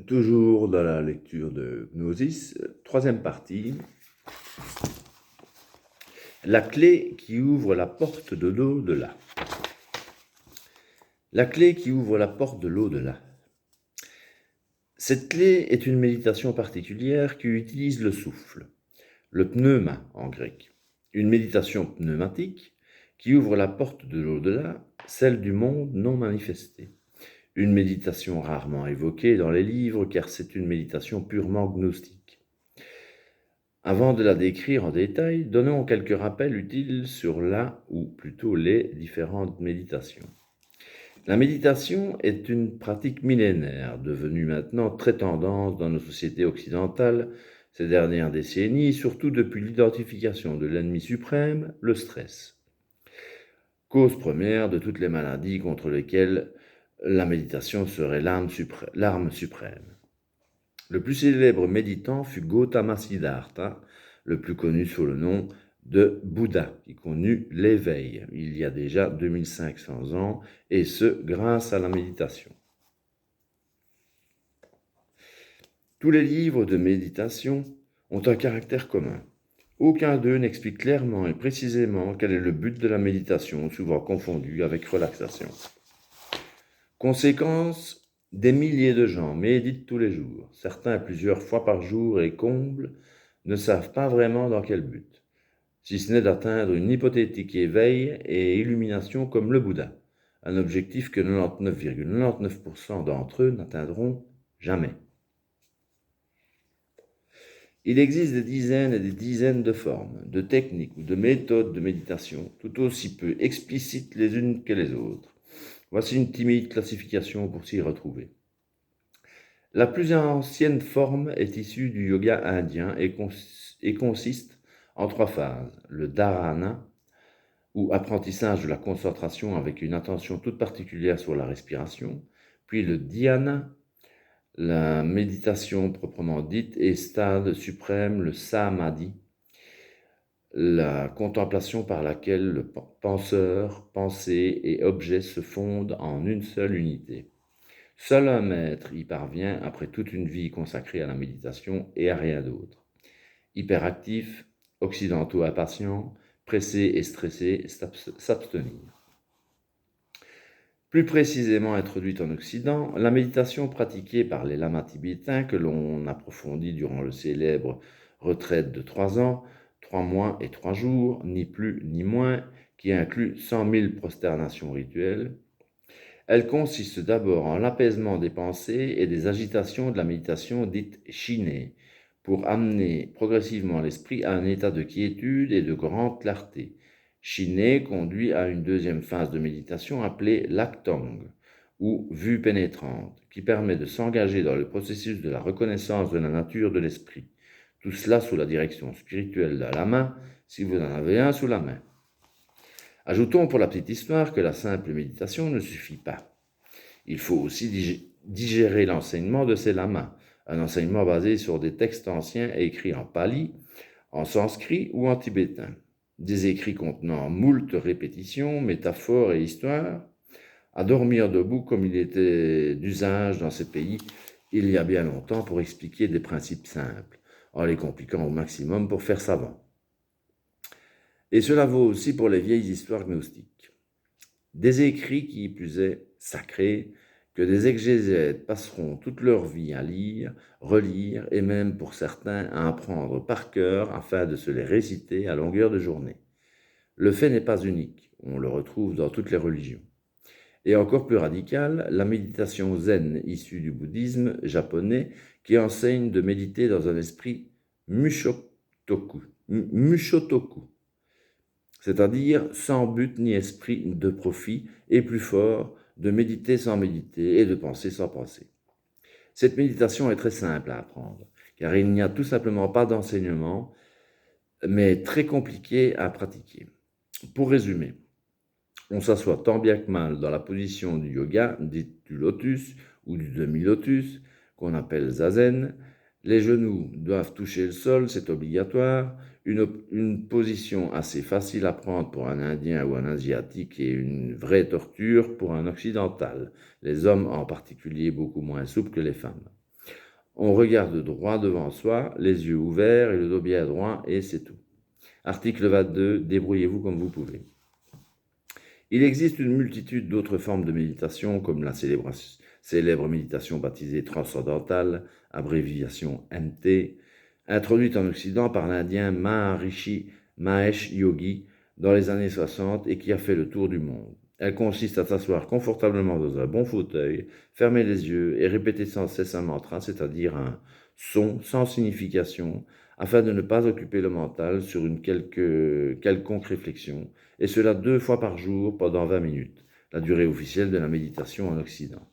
Toujours dans la lecture de Gnosis, troisième partie, la clé qui ouvre la porte de l'au-delà. La clé qui ouvre la porte de l'au-delà. Cette clé est une méditation particulière qui utilise le souffle, le pneuma en grec. Une méditation pneumatique qui ouvre la porte de l'au-delà, celle du monde non manifesté. Une méditation rarement évoquée dans les livres car c'est une méditation purement gnostique. Avant de la décrire en détail, donnons quelques rappels utiles sur la, ou plutôt les, différentes méditations. La méditation est une pratique millénaire, devenue maintenant très tendance dans nos sociétés occidentales ces dernières décennies, surtout depuis l'identification de l'ennemi suprême, le stress. Cause première de toutes les maladies contre lesquelles la méditation serait l'arme suprême. Le plus célèbre méditant fut Gautama Siddhartha, le plus connu sous le nom de Bouddha, qui connut l'éveil il y a déjà 2500 ans, et ce, grâce à la méditation. Tous les livres de méditation ont un caractère commun. Aucun d'eux n'explique clairement et précisément quel est le but de la méditation, souvent confondu avec relaxation. Conséquence, des milliers de gens méditent tous les jours, certains plusieurs fois par jour et comble, ne savent pas vraiment dans quel but, si ce n'est d'atteindre une hypothétique éveil et illumination comme le Bouddha, un objectif que 99,99% d'entre eux n'atteindront jamais. Il existe des dizaines et des dizaines de formes, de techniques ou de méthodes de méditation, tout aussi peu explicites les unes que les autres. Voici une timide classification pour s'y retrouver. La plus ancienne forme est issue du yoga indien et consiste en 3 phases. Le dharana, ou apprentissage de la concentration avec une attention toute particulière sur la respiration, puis le dhyana, la méditation proprement dite, et stade suprême, le samadhi, la contemplation par laquelle le penseur, pensée et objet se fondent en une seule unité. Seul un maître y parvient après toute une vie consacrée à la méditation et à rien d'autre. Hyperactif, occidentaux impatients, pressés et stressés, s'abstenir. Plus précisément introduite en Occident, la méditation pratiquée par les lamas tibétains que l'on approfondit durant le célèbre retraite de 3 ans, 3 mois et 3 jours, ni plus ni moins, qui inclut 100 000 prosternations rituelles. Elle consiste d'abord en l'apaisement des pensées et des agitations de la méditation dite shinée, pour amener progressivement l'esprit à un état de quiétude et de grande clarté. Shinée conduit à une deuxième phase de méditation appelée l'aktang, ou vue pénétrante, qui permet de s'engager dans le processus de la reconnaissance de la nature de l'esprit. Tout cela sous la direction spirituelle d'un lama, si vous en avez un sous la main. Ajoutons pour la petite histoire que la simple méditation ne suffit pas. Il faut aussi digérer l'enseignement de ces lamas, un enseignement basé sur des textes anciens écrits en pali, en sanskrit ou en tibétain. Des écrits contenant moult répétitions, métaphores et histoires, à dormir debout comme il était d'usage dans ces pays il y a bien longtemps pour expliquer des principes simples, en les compliquant au maximum pour faire savant. Et cela vaut aussi pour les vieilles histoires gnostiques. Des écrits qui, plus est, sacrés, que des exégètes passeront toute leur vie à lire, relire et même pour certains à apprendre par cœur afin de se les réciter à longueur de journée. Le fait n'est pas unique, on le retrouve dans toutes les religions. Et encore plus radical, la méditation zen issue du bouddhisme japonais qui enseigne de méditer dans un esprit mushotoku, c'est-à-dire sans but ni esprit de profit, et plus fort, de méditer sans méditer et de penser sans penser. Cette méditation est très simple à apprendre, car il n'y a tout simplement pas d'enseignement, mais très compliqué à pratiquer. Pour résumer, on s'assoit tant bien que mal dans la position du yoga, dite du lotus ou du demi-lotus, qu'on appelle zazen. Les genoux doivent toucher le sol, c'est obligatoire. Une position assez facile à prendre pour un Indien ou un Asiatique et une vraie torture pour un Occidental, les hommes en particulier beaucoup moins souples que les femmes. On regarde droit devant soi, les yeux ouverts et le dos bien droit, et c'est tout. Article 22, débrouillez-vous comme vous pouvez. Il existe une multitude d'autres formes de méditation, comme la célèbre méditation baptisée transcendantale, abréviation MT, introduite en Occident par l'Indien Maharishi Mahesh Yogi dans les années 60 et qui a fait le tour du monde. Elle consiste à s'asseoir confortablement dans un bon fauteuil, fermer les yeux et répéter sans cesse un mantra, c'est-à-dire un son sans signification, afin de ne pas occuper le mental sur une quelconque réflexion, et cela 2 fois par jour pendant 20 minutes, la durée officielle de la méditation en Occident.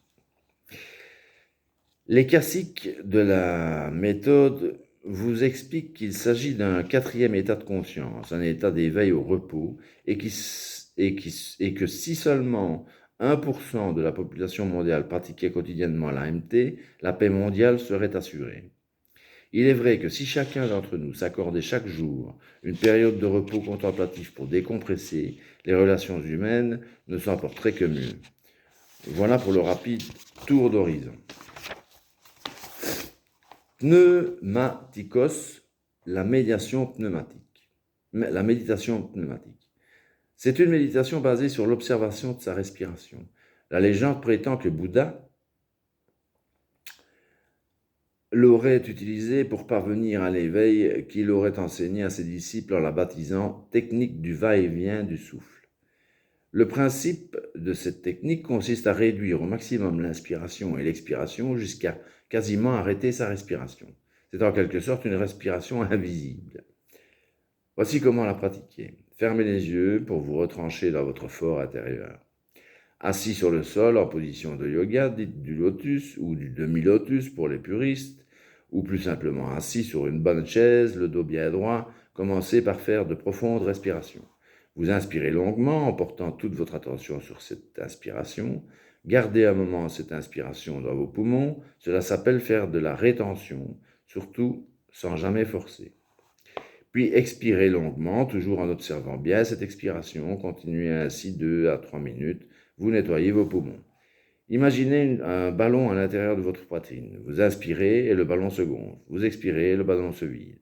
Les classiques de la méthode vous expliquent qu'il s'agit d'un 4e état de conscience, un état d'éveil au repos, et que si seulement 1% de la population mondiale pratiquait quotidiennement l'AMT, la paix mondiale serait assurée. Il est vrai que si chacun d'entre nous s'accordait chaque jour une période de repos contemplatif pour décompresser, les relations humaines ne s'en porteraient que mieux. Voilà pour le rapide tour d'horizon. Pneumatikos, la méditation pneumatique. La méditation pneumatique. C'est une méditation basée sur l'observation de sa respiration. La légende prétend que Bouddha l'aurait utilisé pour parvenir à l'éveil qu'il aurait enseigné à ses disciples en la baptisant technique du va-et-vient du souffle. Le principe de cette technique consiste à réduire au maximum l'inspiration et l'expiration jusqu'à quasiment arrêter sa respiration. C'est en quelque sorte une respiration invisible. Voici comment la pratiquer. Fermez les yeux pour vous retrancher dans votre fort intérieur. Assis sur le sol en position de yoga, dite du lotus ou du demi-lotus pour les puristes, ou plus simplement assis sur une bonne chaise, le dos bien droit, commencez par faire de profondes respirations. Vous inspirez longuement en portant toute votre attention sur cette inspiration. Gardez un moment cette inspiration dans vos poumons. Cela s'appelle faire de la rétention, surtout sans jamais forcer. Puis expirez longuement, toujours en observant bien cette expiration. Continuez ainsi 2 à 3 minutes. Vous nettoyez vos poumons. Imaginez un ballon à l'intérieur de votre poitrine. Vous inspirez et le ballon se gonfle. Vous expirez et le ballon se vide.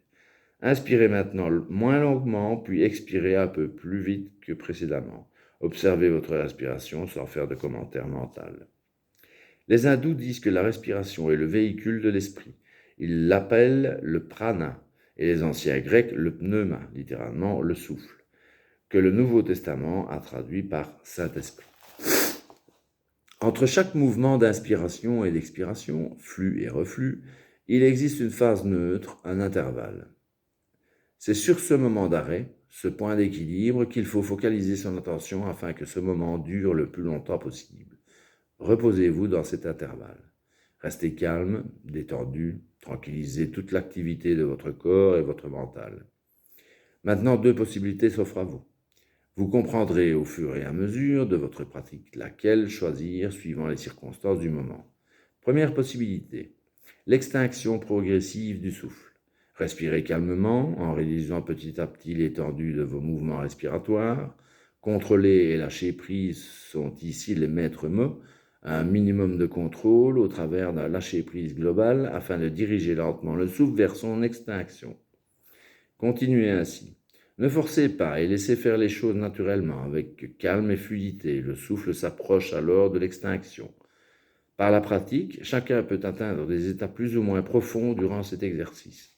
Inspirez maintenant moins longuement, puis expirez un peu plus vite que précédemment. Observez votre respiration sans faire de commentaire mental. Les hindous disent que la respiration est le véhicule de l'esprit. Ils l'appellent le prana, et les anciens grecs le pneuma, littéralement le souffle, que le Nouveau Testament a traduit par Saint-Esprit. Entre chaque mouvement d'inspiration et d'expiration, flux et reflux, il existe une phase neutre, un intervalle. C'est sur ce moment d'arrêt, ce point d'équilibre, qu'il faut focaliser son attention afin que ce moment dure le plus longtemps possible. Reposez-vous dans cet intervalle. Restez calme, détendu, tranquillisez toute l'activité de votre corps et votre mental. Maintenant, 2 possibilités s'offrent à vous. Vous comprendrez au fur et à mesure de votre pratique laquelle choisir suivant les circonstances du moment. Première possibilité, l'extinction progressive du souffle. Respirez calmement en réduisant petit à petit l'étendue de vos mouvements respiratoires. Contrôler et lâcher prise sont ici les maîtres mots. Un minimum de contrôle au travers d'un lâcher-prise global afin de diriger lentement le souffle vers son extinction. Continuez ainsi. Ne forcez pas et laissez faire les choses naturellement, avec calme et fluidité. Le souffle s'approche alors de l'extinction. Par la pratique, chacun peut atteindre des états plus ou moins profonds durant cet exercice.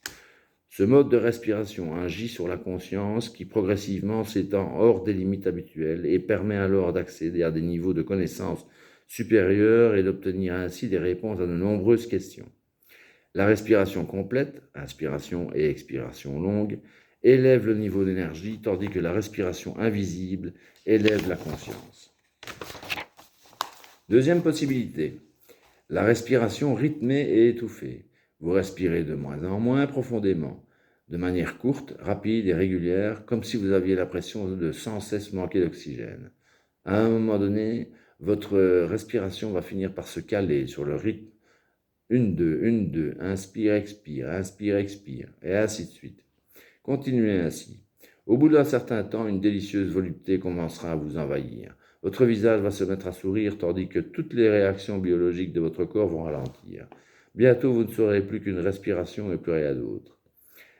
Ce mode de respiration agit sur la conscience qui progressivement s'étend hors des limites habituelles et permet alors d'accéder à des niveaux de connaissance supérieurs et d'obtenir ainsi des réponses à de nombreuses questions. La respiration complète, inspiration et expiration longue, élève le niveau d'énergie, tandis que la respiration invisible élève la conscience. Deuxième possibilité, la respiration rythmée et étouffée. Vous respirez de moins en moins profondément, de manière courte, rapide et régulière, comme si vous aviez l'impression de sans cesse manquer d'oxygène. À un moment donné, votre respiration va finir par se caler sur le rythme 1-2, inspire, expire, et ainsi de suite. Continuez ainsi. Au bout d'un certain temps, une délicieuse volupté commencera à vous envahir. Votre visage va se mettre à sourire tandis que toutes les réactions biologiques de votre corps vont ralentir. Bientôt, vous ne serez plus qu'une respiration et plus rien d'autre.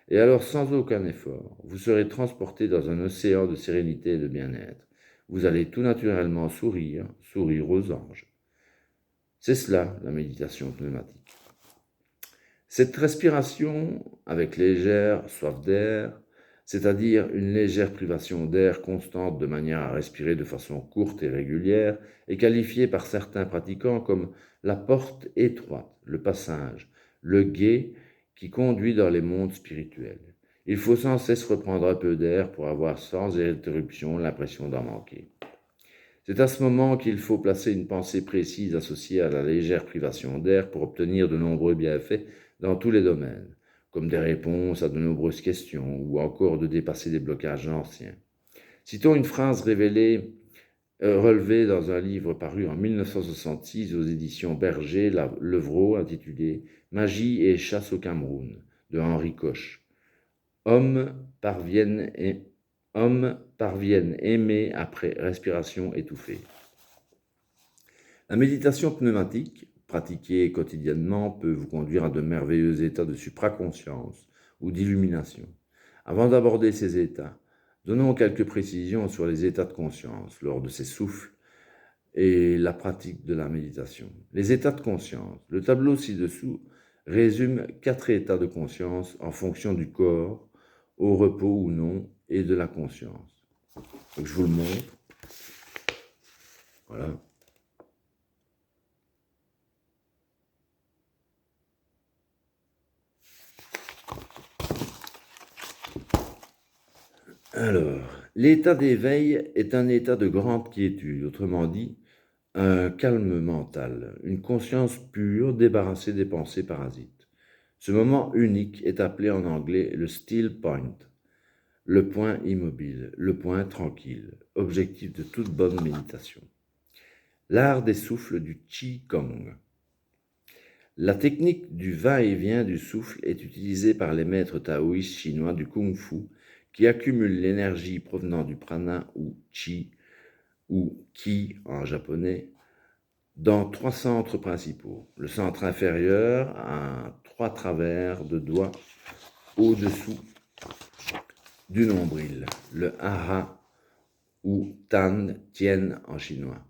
Et alors, sans aucun effort, vous serez transporté dans un océan de sérénité et de bien-être. Vous allez tout naturellement sourire, sourire aux anges. C'est cela, la méditation pneumatique. Cette respiration avec légère soif d'air, c'est-à-dire une légère privation d'air constante de manière à respirer de façon courte et régulière, est qualifiée par certains pratiquants comme la porte étroite, le passage, le gué qui conduit dans les mondes spirituels. Il faut sans cesse reprendre un peu d'air pour avoir sans interruption l'impression d'en manquer. C'est à ce moment qu'il faut placer une pensée précise associée à la légère privation d'air pour obtenir de nombreux bienfaits dans tous les domaines, comme des réponses à de nombreuses questions ou encore de dépasser des blocages anciens. Citons une phrase relevée dans un livre paru en 1966 aux éditions Berger-Levrault intitulé Magie et chasse au Cameroun de Henri Koch. Hommes parviennent aimer après respiration étouffée. La méditation pneumatique, pratiquée quotidiennement, peut vous conduire à de merveilleux états de supraconscience ou d'illumination. Avant d'aborder ces états, donnons quelques précisions sur les états de conscience lors de ces souffles et la pratique de la méditation. Les états de conscience. Le tableau ci-dessous résume 4 états de conscience en fonction du corps, au repos ou non, et de la conscience. Donc, je vous le montre. Voilà. Alors, l'état d'éveil est un état de grande quiétude, autrement dit, un calme mental, une conscience pure débarrassée des pensées parasites. Ce moment unique est appelé en anglais le still point, le point immobile, le point tranquille, objectif de toute bonne méditation. L'art des souffles du Qigong. La technique du va-et-vient du souffle est utilisée par les maîtres taoïstes chinois du kung-fu qui accumulent l'énergie provenant du prana ou chi ou ki en japonais dans 3 centres principaux. Le centre inférieur a 3 travers de doigts au-dessous du nombril, le hara ou tan tien en chinois.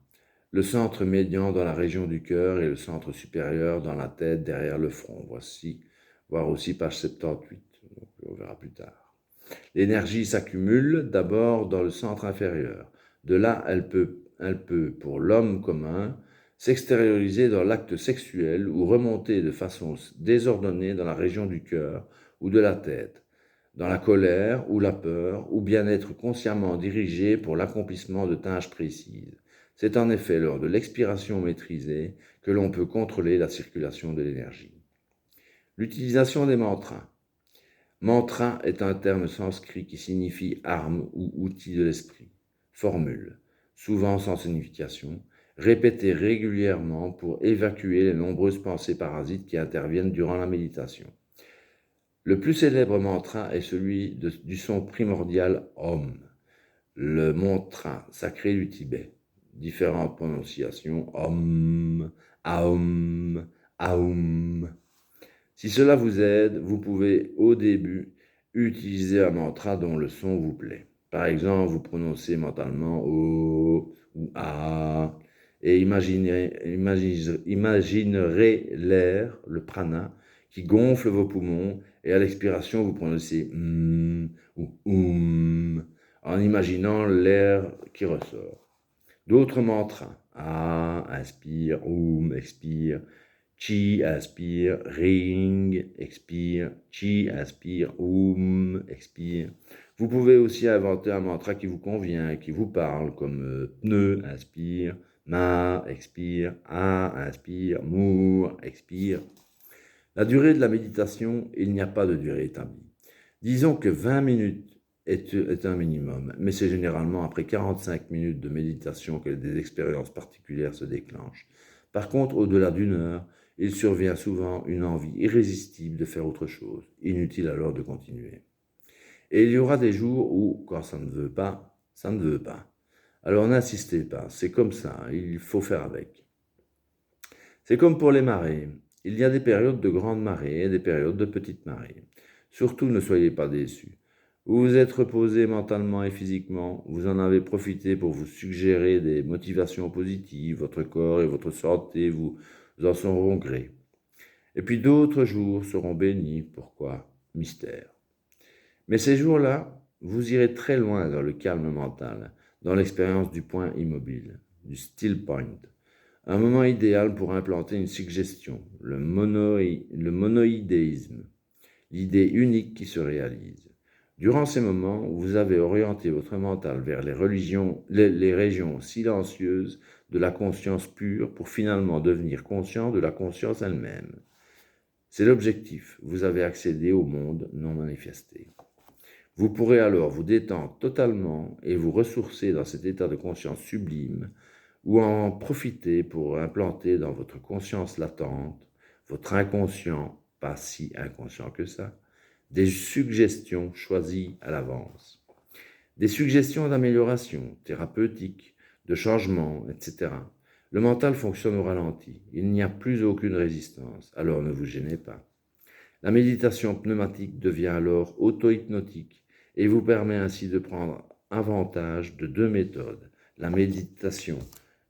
Le centre médian dans la région du cœur et le centre supérieur dans la tête derrière le front. Voir aussi page 78. Donc, on verra plus tard. L'énergie s'accumule d'abord dans le centre inférieur. De là, elle peut, pour l'homme commun, s'extérioriser dans l'acte sexuel ou remonter de façon désordonnée dans la région du cœur ou de la tête, dans la colère ou la peur, ou bien être consciemment dirigée pour l'accomplissement de tâches précises. C'est en effet lors de l'expiration maîtrisée que l'on peut contrôler la circulation de l'énergie. L'utilisation des mantras. Mantra est un terme sanskrit qui signifie arme ou outil de l'esprit. Formule, souvent sans signification, répétée régulièrement pour évacuer les nombreuses pensées parasites qui interviennent durant la méditation. Le plus célèbre mantra est celui du son primordial Om, le mantra sacré du Tibet. Différentes prononciations, Om, Aum, Aum. Si cela vous aide, vous pouvez au début utiliser un mantra dont le son vous plaît. Par exemple, vous prononcez mentalement O ou A et imaginerez l'air, le prana, qui gonfle vos poumons et à l'expiration, vous prononcez ou en imaginant l'air qui ressort. D'autres mantras, A, inspire, expire, Chi, inspire, ring, expire, Chi, inspire, expire. Vous pouvez aussi inventer un mantra qui vous convient et qui vous parle, comme pneu, inspire, ma, expire, a, inspire, mour, expire. La durée de la méditation, il n'y a pas de durée établie. Disons que 20 minutes est un minimum, mais c'est généralement après 45 minutes de méditation que des expériences particulières se déclenchent. Par contre, au-delà d'une heure, il survient souvent une envie irrésistible de faire autre chose. Inutile alors de continuer. Et il y aura des jours où, quand ça ne veut pas, ça ne veut pas. Alors n'insistez pas, c'est comme ça, il faut faire avec. C'est comme pour les marées. Il y a des périodes de grande marée et des périodes de petite marée. Surtout, ne soyez pas déçus. Vous vous êtes reposé mentalement et physiquement, vous en avez profité pour vous suggérer des motivations positives, votre corps et votre santé vous en seront gré. Et puis d'autres jours seront bénis. Pourquoi? Mystère. Mais ces jours-là, vous irez très loin dans le calme mental, dans l'expérience du point immobile, du still point. Un moment idéal pour implanter une suggestion, le monoïdéisme, l'idée unique qui se réalise. Durant ces moments, vous avez orienté votre mental vers les régions silencieuses de la conscience pure pour finalement devenir conscient de la conscience elle-même. C'est l'objectif, vous avez accédé au monde non manifesté. Vous pourrez alors vous détendre totalement et vous ressourcer dans cet état de conscience sublime ou en profiter pour implanter dans votre conscience latente, votre inconscient, pas si inconscient que ça, des suggestions choisies à l'avance. Des suggestions d'amélioration thérapeutique, de changement, etc. Le mental fonctionne au ralenti. Il n'y a plus aucune résistance, alors ne vous gênez pas. La méditation pneumatique devient alors auto-hypnotique et vous permet ainsi de prendre avantage de deux méthodes, la méditation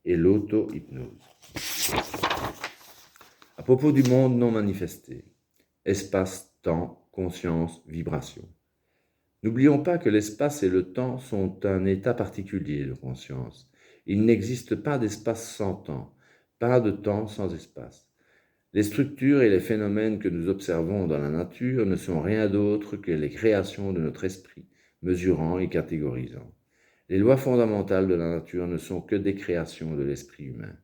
et l'auto-hypnose. À propos du monde non manifesté, espace, temps, conscience, vibration. N'oublions pas que l'espace et le temps sont un état particulier de conscience. Il n'existe pas d'espace sans temps, pas de temps sans espace. Les structures et les phénomènes que nous observons dans la nature ne sont rien d'autre que les créations de notre esprit, mesurant et catégorisant. Les lois fondamentales de la nature ne sont que des créations de l'esprit humain.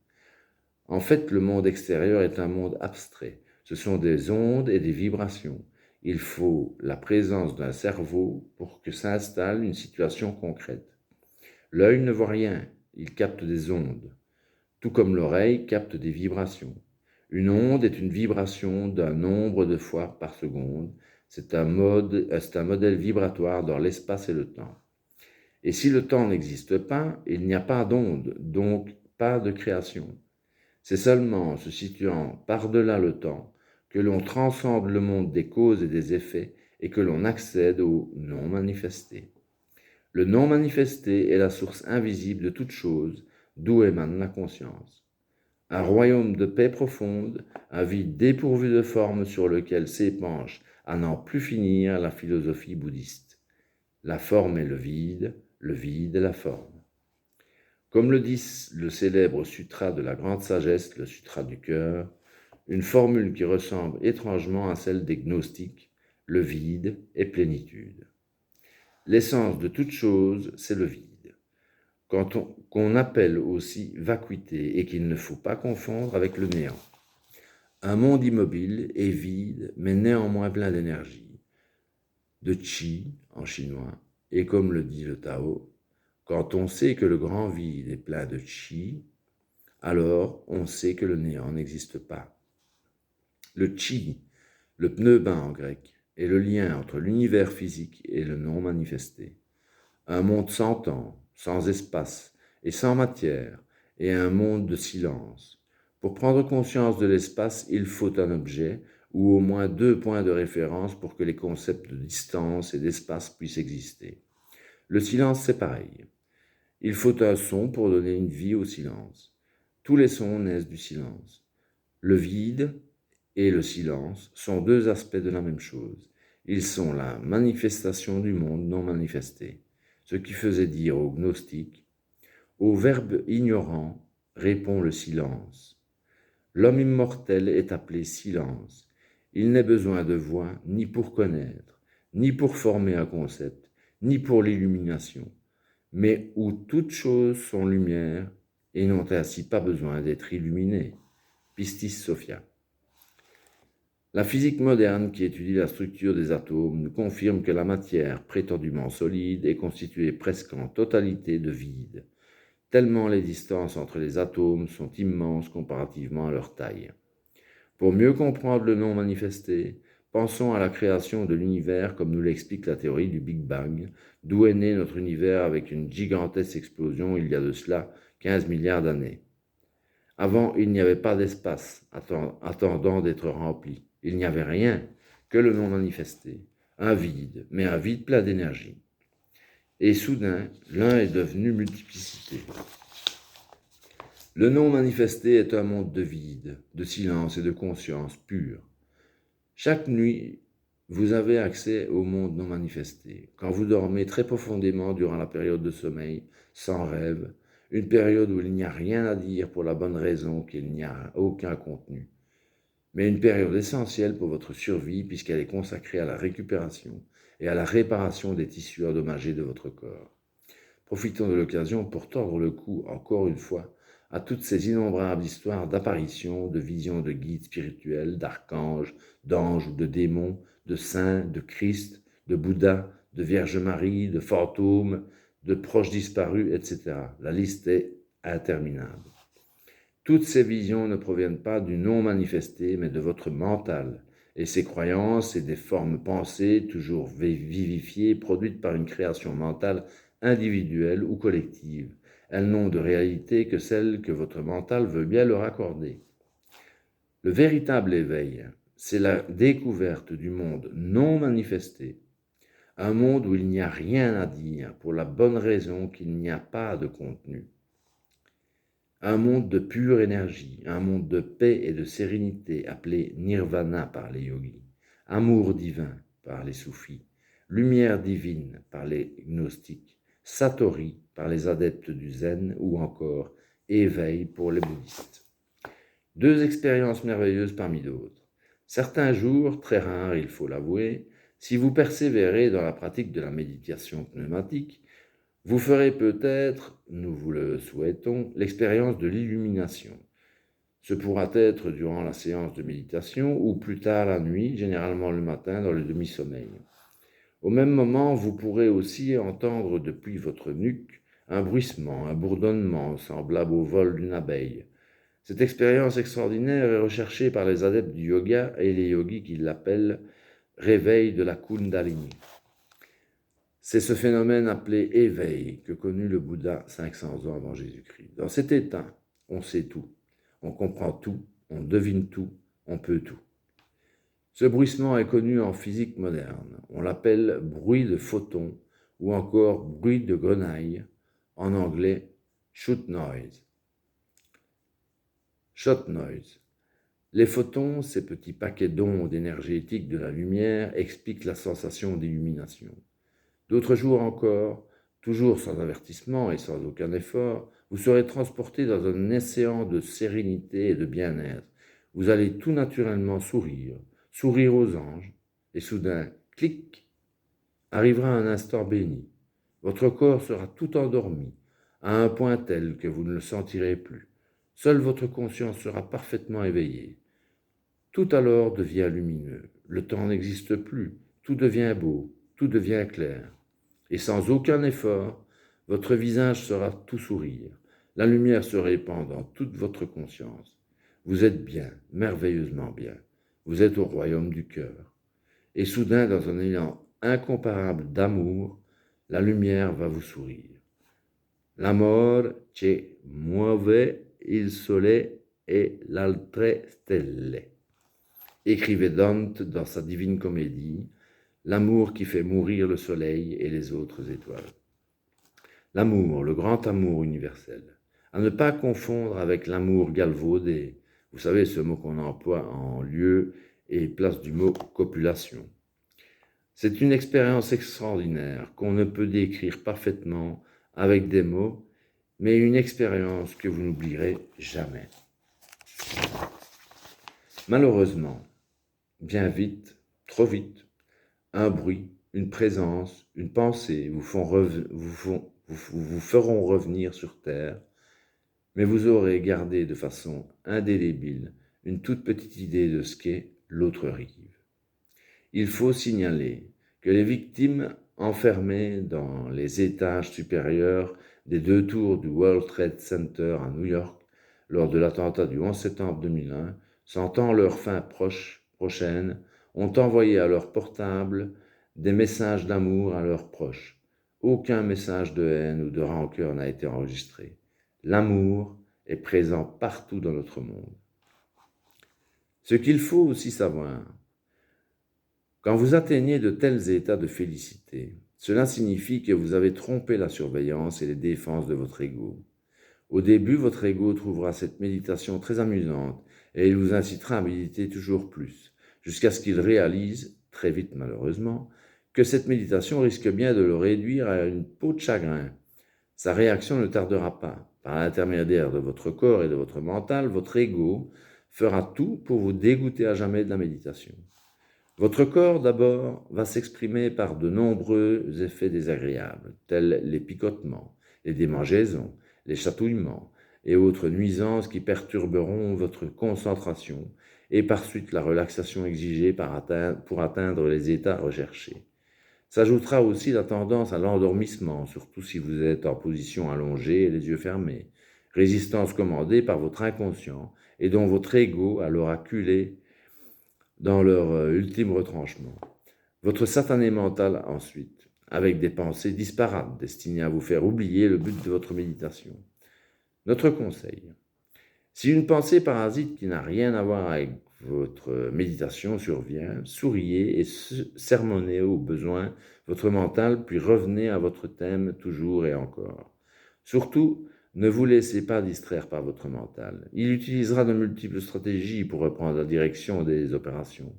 En fait, le monde extérieur est un monde abstrait. Ce sont des ondes et des vibrations. Il faut la présence d'un cerveau pour que s'installe une situation concrète. L'œil ne voit rien, il capte des ondes, tout comme l'oreille capte des vibrations. Une onde est une vibration d'un nombre de fois par seconde. C'est un modèle vibratoire dans l'espace et le temps. Et si le temps n'existe pas, il n'y a pas d'onde, donc pas de création. C'est seulement en se situant par-delà le temps que l'on transcende le monde des causes et des effets et que l'on accède au non manifesté. Le non manifesté est la source invisible de toute chose, d'où émane la conscience. Un royaume de paix profonde, un vide dépourvu de forme sur lequel s'épanche à n'en plus finir la philosophie bouddhiste. La forme est le vide est la forme. Comme le dit le célèbre sutra de la grande sagesse, le sutra du cœur, une formule qui ressemble étrangement à celle des gnostiques, le vide est plénitude. L'essence de toute chose, c'est le vide, qu'on appelle aussi vacuité et qu'il ne faut pas confondre avec le néant. Un monde immobile est vide, mais néanmoins plein d'énergie, de chi en chinois, et comme le dit le Tao, quand on sait que le grand vide est plein de chi, alors on sait que le néant n'existe pas. Le chi, le pneuma en grec, est le lien entre l'univers physique et le non manifesté. Un monde sans temps, sans espace et sans matière, et un monde de silence. Pour prendre conscience de l'espace, il faut un objet, ou au moins deux points de référence pour que les concepts de distance et d'espace puissent exister. Le silence, c'est pareil. Il faut un son pour donner une vie au silence. Tous les sons naissent du silence. Le vide et le silence sont deux aspects de la même chose. Ils sont la manifestation du monde non manifesté. Ce qui faisait dire aux gnostiques, au verbe ignorant répond le silence. L'homme immortel est appelé silence. Il n'est besoin de voix ni pour connaître, ni pour former un concept, ni pour l'illumination, mais où toutes choses sont lumière et n'ont ainsi pas besoin d'être illuminées. Pistis Sophia. La physique moderne qui étudie la structure des atomes nous confirme que la matière prétendument solide est constituée presque en totalité de vide, tellement les distances entre les atomes sont immenses comparativement à leur taille. Pour mieux comprendre le non manifesté, pensons à la création de l'univers comme nous l'explique la théorie du Big Bang, d'où est né notre univers avec une gigantesque explosion il y a de cela 15 milliards d'années. Avant, il n'y avait pas d'espace attendant d'être rempli. Il n'y avait rien que le non manifesté. Un vide, mais un vide plein d'énergie. Et soudain, l'un est devenu multiplicité. Le non manifesté est un monde de vide, de silence et de conscience pure. Chaque nuit, vous avez accès au monde non manifesté. Quand vous dormez très profondément durant la période de sommeil, sans rêve, une période où il n'y a rien à dire pour la bonne raison qu'il n'y a aucun contenu, mais une période essentielle pour votre survie puisqu'elle est consacrée à la récupération et à la réparation des tissus endommagés de votre corps. Profitons de l'occasion pour tordre le cou, encore une fois, à toutes ces innombrables histoires d'apparitions, de visions de guides spirituels, d'archanges, d'anges ou de démons, de saints, de Christ, de Bouddha, de Vierge Marie, de fantômes, de proches disparus, etc. La liste est interminable. Toutes ces visions ne proviennent pas du non manifesté, mais de votre mental, et ses croyances et des formes pensées toujours vivifiées, produites par une création mentale individuelle ou collective. Elles n'ont de réalité que celle que votre mental veut bien leur accorder. Le véritable éveil, c'est la découverte du monde non manifesté, un monde où il n'y a rien à dire pour la bonne raison qu'il n'y a pas de contenu. Un monde de pure énergie, un monde de paix et de sérénité appelé nirvana par les yogis, amour divin par les soufis, lumière divine par les gnostiques, satori par les adeptes du zen ou encore éveil pour les bouddhistes. Deux expériences merveilleuses parmi d'autres. Certains jours, très rares il faut l'avouer, si vous persévérez dans la pratique de la méditation pneumatique, vous ferez peut-être, nous vous le souhaitons, l'expérience de l'illumination. Ce pourra être durant la séance de méditation ou plus tard la nuit, généralement le matin dans le demi-sommeil. Au même moment, vous pourrez aussi entendre depuis votre nuque un bruissement, un bourdonnement semblable au vol d'une abeille. Cette expérience extraordinaire est recherchée par les adeptes du yoga et les yogis qui l'appellent réveil de la Kundalini. C'est ce phénomène appelé éveil que connut le Bouddha 500 ans avant Jésus-Christ. Dans cet état, on sait tout, on comprend tout, on devine tout, on peut tout. Ce bruissement est connu en physique moderne. On l'appelle bruit de photon ou encore bruit de grenaille, en anglais shoot noise. Shot noise. Les photons, ces petits paquets d'ondes énergétiques de la lumière, expliquent la sensation d'illumination. D'autres jours encore, toujours sans avertissement et sans aucun effort, vous serez transporté dans un océan de sérénité et de bien-être. Vous allez tout naturellement sourire aux anges, et soudain, clic, arrivera un instant béni. Votre corps sera tout endormi, à un point tel que vous ne le sentirez plus. Seule votre conscience sera parfaitement éveillée. Tout alors devient lumineux. Le temps n'existe plus. Tout devient beau. Tout devient clair. Et sans aucun effort, votre visage sera tout sourire. La lumière se répand dans toute votre conscience. Vous êtes bien, merveilleusement bien. Vous êtes au royaume du cœur. Et soudain, dans un élan incomparable d'amour, la lumière va vous sourire. L'amor ci muove il sole e l'altre stelle. Écrivait Dante dans sa divine comédie, l'amour qui fait mourir le soleil et les autres étoiles. L'amour, le grand amour universel, à ne pas confondre avec l'amour galvaudé, vous savez ce mot qu'on emploie en lieu et place du mot copulation. C'est une expérience extraordinaire qu'on ne peut décrire parfaitement avec des mots, mais une expérience que vous n'oublierez jamais. Malheureusement, bien vite, trop vite, un bruit, une présence, une pensée vous feront revenir sur terre, mais vous aurez gardé de façon indélébile une toute petite idée de ce qu'est l'autre rive. Il faut signaler que les victimes enfermées dans les étages supérieurs des 2 tours du World Trade Center à New York lors de l'attentat du 11 septembre 2001, sentant leur fin prochaine, ont envoyé à leur portable des messages d'amour à leurs proches. Aucun message de haine ou de rancœur n'a été enregistré. L'amour est présent partout dans notre monde. Ce qu'il faut aussi savoir, quand vous atteignez de tels états de félicité, cela signifie que vous avez trompé la surveillance et les défenses de votre ego. Au début, votre ego trouvera cette méditation très amusante et il vous incitera à méditer toujours plus, jusqu'à ce qu'il réalise, très vite malheureusement, que cette méditation risque bien de le réduire à une peau de chagrin. Sa réaction ne tardera pas. Par l'intermédiaire de votre corps et de votre mental, votre ego fera tout pour vous dégoûter à jamais de la méditation. Votre corps, d'abord, va s'exprimer par de nombreux effets désagréables, tels les picotements, les démangeaisons, les chatouillements et autres nuisances qui perturberont votre concentration et par suite la relaxation exigée pour atteindre les états recherchés. S'ajoutera aussi la tendance à l'endormissement, surtout si vous êtes en position allongée et les yeux fermés, résistance commandée par votre inconscient et dont votre ego a alors acculé dans leur ultime retranchement. Votre satané mental ensuite, avec des pensées disparates destinées à vous faire oublier le but de votre méditation. Notre conseil, si une pensée parasite qui n'a rien à voir avec votre méditation survient, souriez et sermonnez au besoin votre mental, puis revenez à votre thème toujours et encore. Surtout, ne vous laissez pas distraire par votre mental. Il utilisera de multiples stratégies pour reprendre la direction des opérations.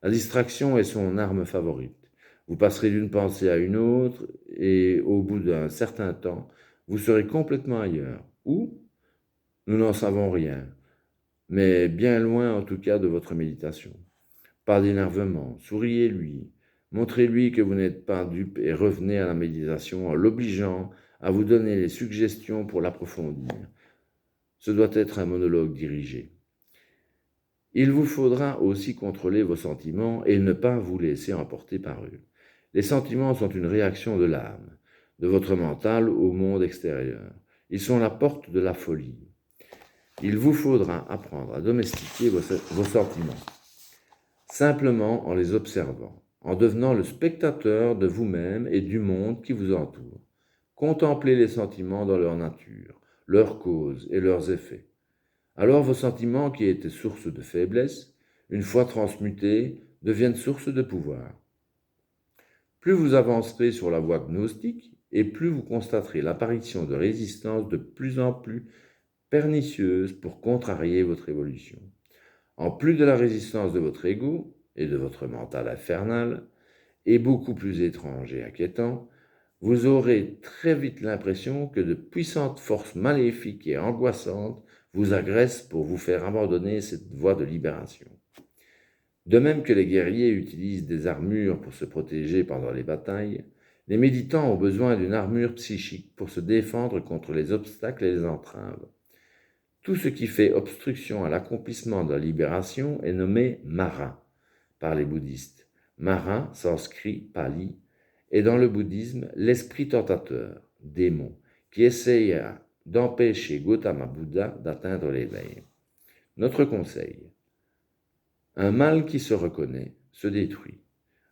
La distraction est son arme favorite. Vous passerez d'une pensée à une autre et au bout d'un certain temps, vous serez complètement ailleurs. Ou nous n'en savons rien, mais bien loin en tout cas de votre méditation. Pas d'énervement, souriez-lui, montrez-lui que vous n'êtes pas dupe et revenez à la méditation en l'obligeant à vous donner les suggestions pour l'approfondir. Ce doit être un monologue dirigé. Il vous faudra aussi contrôler vos sentiments et ne pas vous laisser emporter par eux. Les sentiments sont une réaction de l'âme, de votre mental au monde extérieur. Ils sont la porte de la folie. Il vous faudra apprendre à domestiquer vos sentiments, simplement en les observant, en devenant le spectateur de vous-même et du monde qui vous entoure. Contemplez les sentiments dans leur nature, leurs causes et leurs effets. Alors vos sentiments qui étaient source de faiblesse, une fois transmutés, deviennent source de pouvoir. Plus vous avancerez sur la voie gnostique, et plus vous constaterez l'apparition de résistances de plus en plus pernicieuses pour contrarier votre évolution. En plus de la résistance de votre ego et de votre mental infernal, et beaucoup plus étrange et inquiétant, vous aurez très vite l'impression que de puissantes forces maléfiques et angoissantes vous agressent pour vous faire abandonner cette voie de libération. De même que les guerriers utilisent des armures pour se protéger pendant les batailles, les méditants ont besoin d'une armure psychique pour se défendre contre les obstacles et les entraves. Tout ce qui fait obstruction à l'accomplissement de la libération est nommé Mara par les bouddhistes. Mara, sanskrit, pali, est dans le bouddhisme l'esprit tentateur, démon, qui essaye d'empêcher Gautama Bouddha d'atteindre l'éveil. Notre conseil, un mal qui se reconnaît se détruit.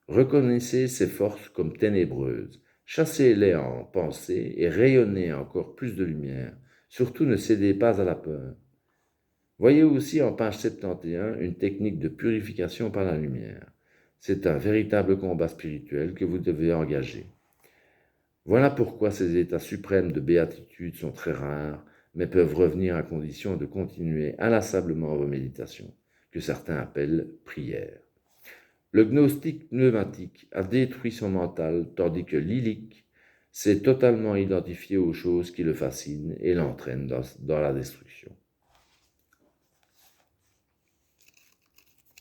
Reconnaissez ces forces comme ténébreuses, chassez-les en pensée et rayonnez encore plus de lumière. Surtout ne cédez pas à la peur. Voyez aussi en page 71 une technique de purification par la lumière. C'est un véritable combat spirituel que vous devez engager. Voilà pourquoi ces états suprêmes de béatitude sont très rares, mais peuvent revenir à condition de continuer inlassablement vos méditations, que certains appellent prières. Le gnostique pneumatique a détruit son mental, tandis que l'illique s'est totalement identifié aux choses qui le fascinent et l'entraînent dans la destruction.